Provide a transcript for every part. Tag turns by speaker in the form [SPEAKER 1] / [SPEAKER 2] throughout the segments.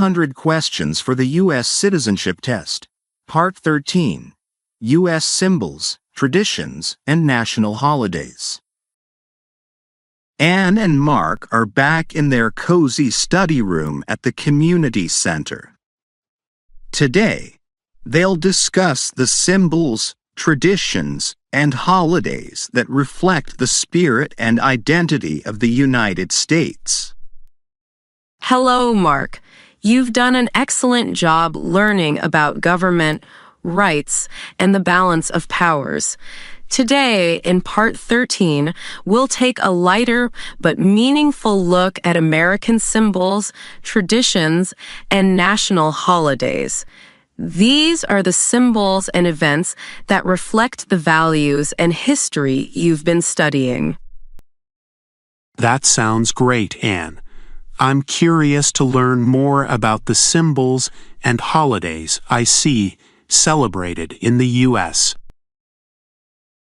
[SPEAKER 1] 300 questions for the U.S. Citizenship Test. Part 13. U.S. Symbols, Traditions, and National Holidays. Anne and Mark are back in their cozy study room at the community center. Today, they'll discuss the symbols, traditions, and holidays that reflect the spirit and identity of the United States.
[SPEAKER 2] Hello, Mark. You've done an excellent job learning about government, rights, and the balance of powers. Today, in Part 13, we'll take a lighter but meaningful look at American symbols, traditions, and national holidays. These are the symbols and events that reflect the values and history you've been studying.
[SPEAKER 3] That sounds great, Anne. I'm curious to learn more about the symbols and holidays I see celebrated in the U.S.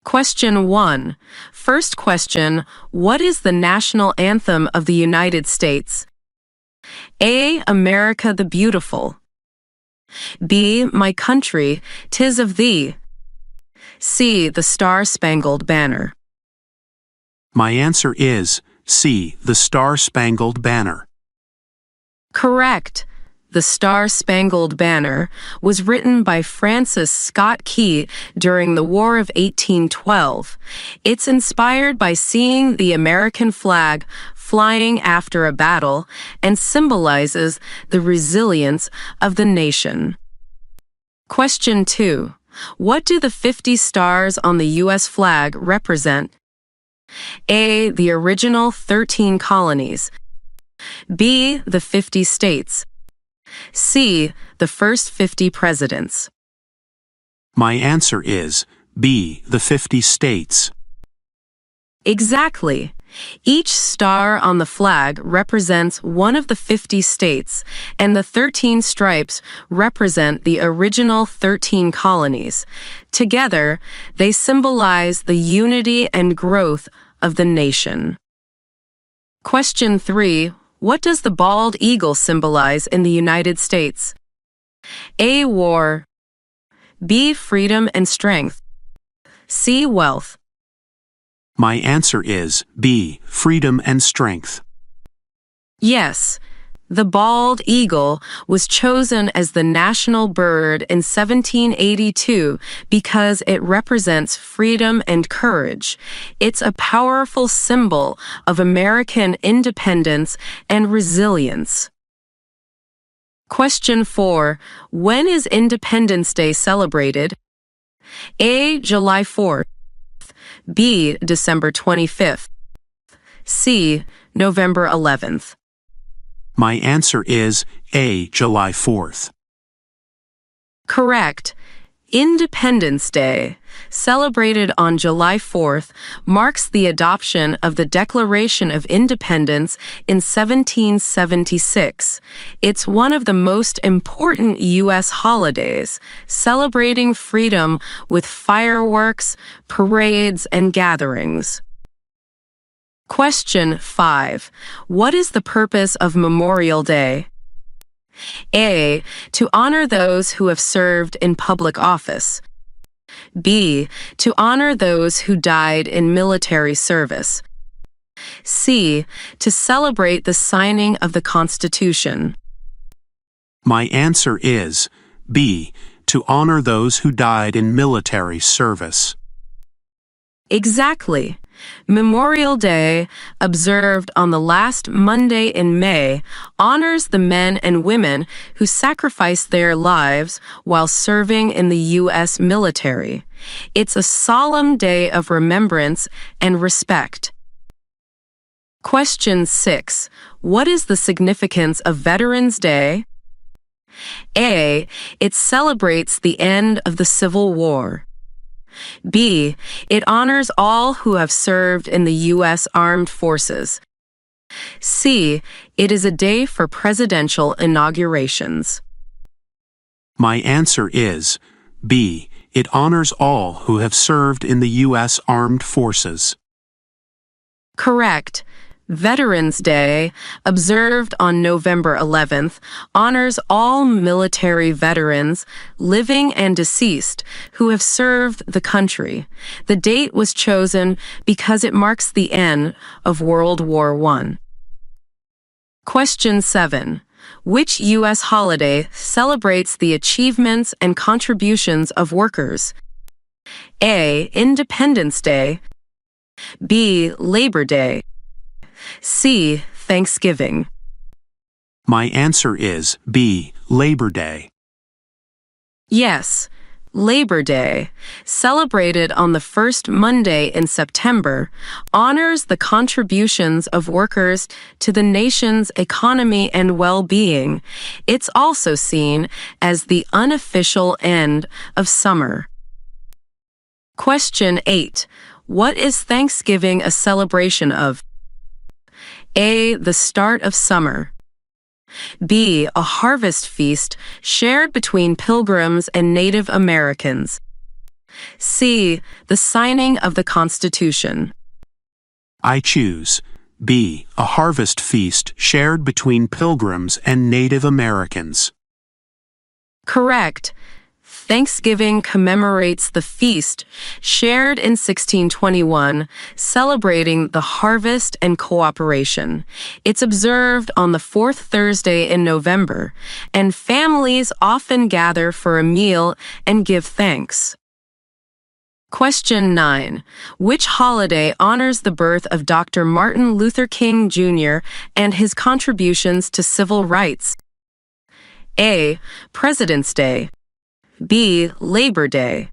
[SPEAKER 2] Question 1. First question, what is the national anthem of the United States? A. America the Beautiful. B. My country, 'tis of thee. C. The Star-Spangled Banner.
[SPEAKER 3] My answer is C. The Star-Spangled Banner.
[SPEAKER 2] Correct. The Star-Spangled Banner was written by Francis Scott Key during the War of 1812. It's inspired by seeing the American flag flying after a battle and symbolizes the resilience of the nation. Question 2. What do the 50 stars on the U.S. flag represent? A. The original 13 colonies. B. The 50 states. C. The first 50 presidents.
[SPEAKER 3] My answer is B. The 50 states.
[SPEAKER 2] Exactly. Each star on the flag represents one of the 50 states, and the 13 stripes represent the original 13 colonies. Together, they symbolize the unity and growth of the nation. Question 3. What does the bald eagle symbolize in the United States? A. War. B. Freedom and strength. C. Wealth.
[SPEAKER 3] My answer is B. Freedom and strength.
[SPEAKER 2] Yes, the bald eagle was chosen as the national bird in 1782 because it represents freedom and courage. It's a powerful symbol of American independence and resilience. Question 4. When is Independence Day celebrated? A. July 4th. B. December 25th. C. November 11th.
[SPEAKER 3] My answer is A. July 4th.
[SPEAKER 2] Correct. Independence Day, celebrated on July 4th, marks the adoption of the Declaration of Independence in 1776. It's one of the most important U.S. holidays, celebrating freedom with fireworks, parades, and gatherings. Question 5. What is the purpose of Memorial Day? A. To honor those who have served in public office. B. To honor those who died in military service. C. To celebrate the signing of the Constitution.
[SPEAKER 3] My answer is B. To honor those who died in military service.
[SPEAKER 2] Exactly. Memorial Day, observed on the last Monday in May, honors the men and women who sacrificed their lives while serving in the U.S. military. It's a solemn day of remembrance and respect. Question 6. What is the significance of Veterans Day? A. It celebrates the end of the Civil War. B. It honors all who have served in the U.S. Armed Forces. C. It is a day for presidential inaugurations.
[SPEAKER 3] My answer is B. It honors all who have served in the U.S. Armed Forces.
[SPEAKER 2] Correct. Veterans Day, observed on November 11th, honors all military veterans, living and deceased, who have served the country. The date was chosen because it marks the end of World War I. Question 7. Which U.S. holiday celebrates the achievements and contributions of workers? A. Independence Day. B. Labor Day. C. Thanksgiving.
[SPEAKER 3] My answer is B. Labor Day.
[SPEAKER 2] Yes, Labor Day, celebrated on the first Monday in September, honors the contributions of workers to the nation's economy and well-being. It's also seen as the unofficial end of summer. Question 8. What is Thanksgiving a celebration of? A. The start of summer. B. A harvest feast shared between pilgrims and Native Americans. C. The signing of the Constitution.
[SPEAKER 3] I choose B. A harvest feast shared between pilgrims and Native Americans.
[SPEAKER 2] Correct. Thanksgiving commemorates the feast shared in 1621, celebrating the harvest and cooperation. It's observed on the fourth Thursday in November, and families often gather for a meal and give thanks. Question 9. Which holiday honors the birth of Dr. Martin Luther King Jr. and his contributions to civil rights? A. President's Day. B. Labor Day.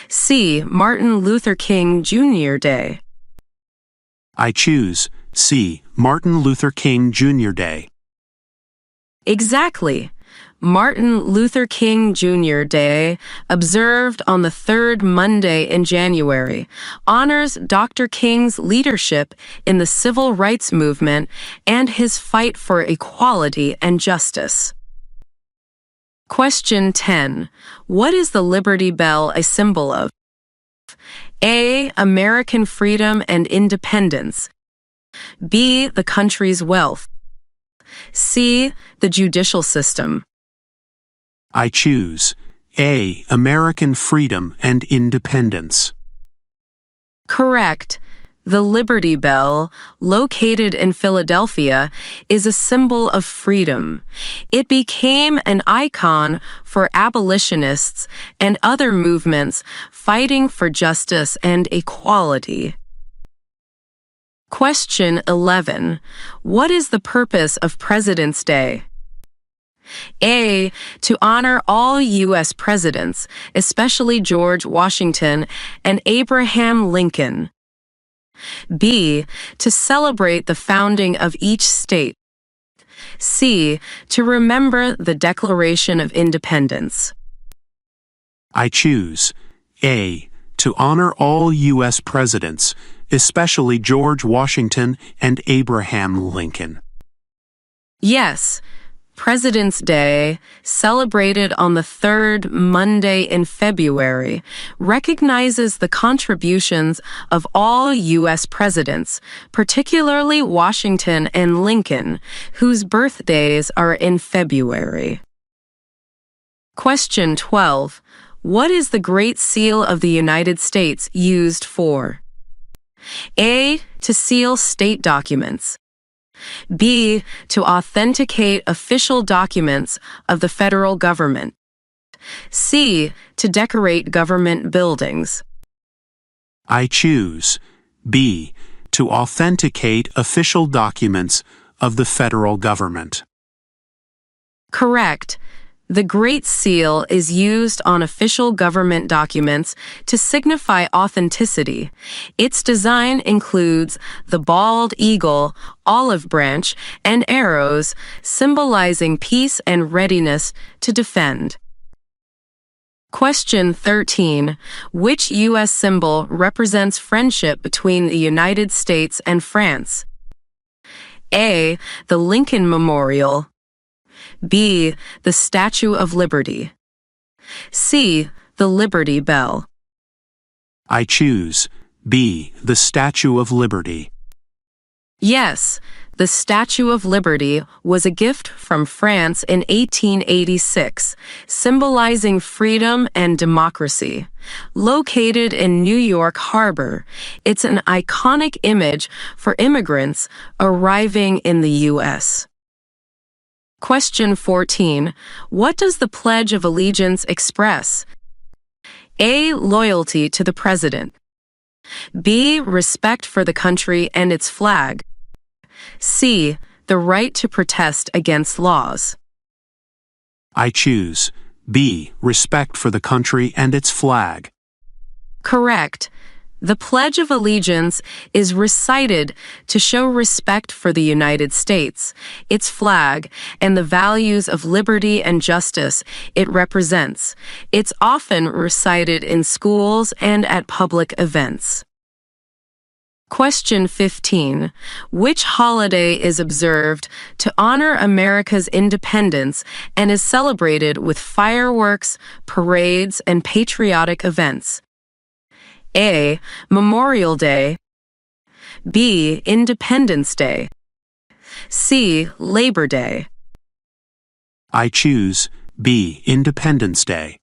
[SPEAKER 2] C. Martin Luther King Jr. Day.
[SPEAKER 3] I choose C. Martin Luther King Jr. Day.
[SPEAKER 2] Exactly. Martin Luther King Jr. Day, observed on the third Monday in January, honors Dr. King's leadership in the civil rights movement and his fight for equality and justice. Question 10. What is the Liberty Bell a symbol of? A. American freedom and independence. B. The country's wealth. C. The judicial system.
[SPEAKER 3] I choose A. American freedom and independence.
[SPEAKER 2] Correct. The Liberty Bell, located in Philadelphia, is a symbol of freedom. It became an icon for abolitionists and other movements fighting for justice and equality. Question 11. What is the purpose of President's Day? A. To honor all U.S. presidents, especially George Washington and Abraham Lincoln. B. To celebrate the founding of each state. C. To remember the Declaration of Independence.
[SPEAKER 3] I choose A. To honor all U.S. presidents, especially George Washington and Abraham Lincoln.
[SPEAKER 2] Yes. President's Day, celebrated on the third Monday in February, recognizes the contributions of all U.S. presidents, particularly Washington and Lincoln, whose birthdays are in February. Question 12. What is the Great Seal of the United States used for? A. To seal state documents. B. To authenticate official documents of the federal government. C. To decorate government buildings.
[SPEAKER 3] I choose B. To authenticate official documents of the federal government.
[SPEAKER 2] Correct. The Great Seal is used on official government documents to signify authenticity. Its design includes the bald eagle, olive branch, and arrows, symbolizing peace and readiness to defend. Question 13. Which U.S. symbol represents friendship between the United States and France? A. The Lincoln Memorial. B. The Statue of Liberty. C. The Liberty Bell.
[SPEAKER 3] I choose B. The Statue of Liberty.
[SPEAKER 2] Yes, the Statue of Liberty was a gift from France in 1886, symbolizing freedom and democracy. Located in New York Harbor, it's an iconic image for immigrants arriving in the U.S. Question 14. What does the Pledge of Allegiance express? A. Loyalty to the President. B. Respect for the country and its flag. C. The right to protest against laws.
[SPEAKER 3] I choose B. Respect for the country and its flag.
[SPEAKER 2] Correct. The Pledge of Allegiance is recited to show respect for the United States, its flag, and the values of liberty and justice it represents. It's often recited in schools and at public events. Question 15. Which holiday is observed to honor America's independence and is celebrated with fireworks, parades, and patriotic events? A. Memorial Day. B. Independence Day. C. Labor Day.
[SPEAKER 3] I choose B. Independence Day.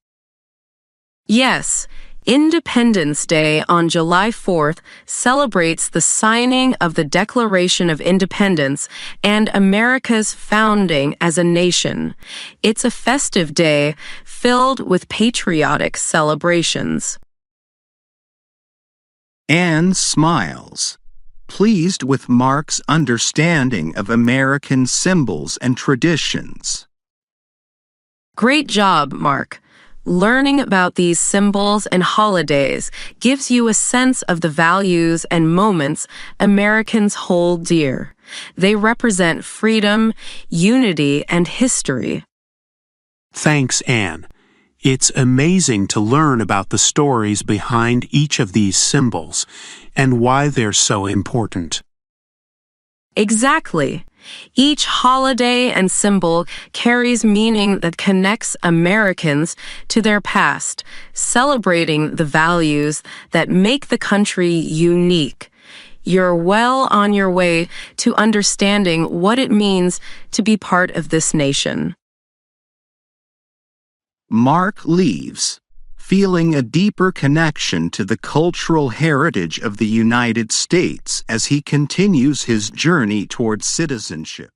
[SPEAKER 2] Yes, Independence Day on July 4th celebrates the signing of the Declaration of Independence and America's founding as a nation. It's a festive day filled with patriotic celebrations.
[SPEAKER 1] Anne smiles, pleased with Mark's understanding of American symbols and traditions.
[SPEAKER 2] Great job, Mark. Learning about these symbols and holidays gives you a sense of the values and moments Americans hold dear. They represent freedom, unity, and history.
[SPEAKER 3] Thanks, Anne. It's amazing to learn about the stories behind each of these symbols and why they're so important.
[SPEAKER 2] Exactly. Each holiday and symbol carries meaning that connects Americans to their past, celebrating the values that make the country unique. You're well on your way to understanding what it means to be part of this nation.
[SPEAKER 1] Mark leaves, feeling a deeper connection to the cultural heritage of the United States as he continues his journey toward citizenship.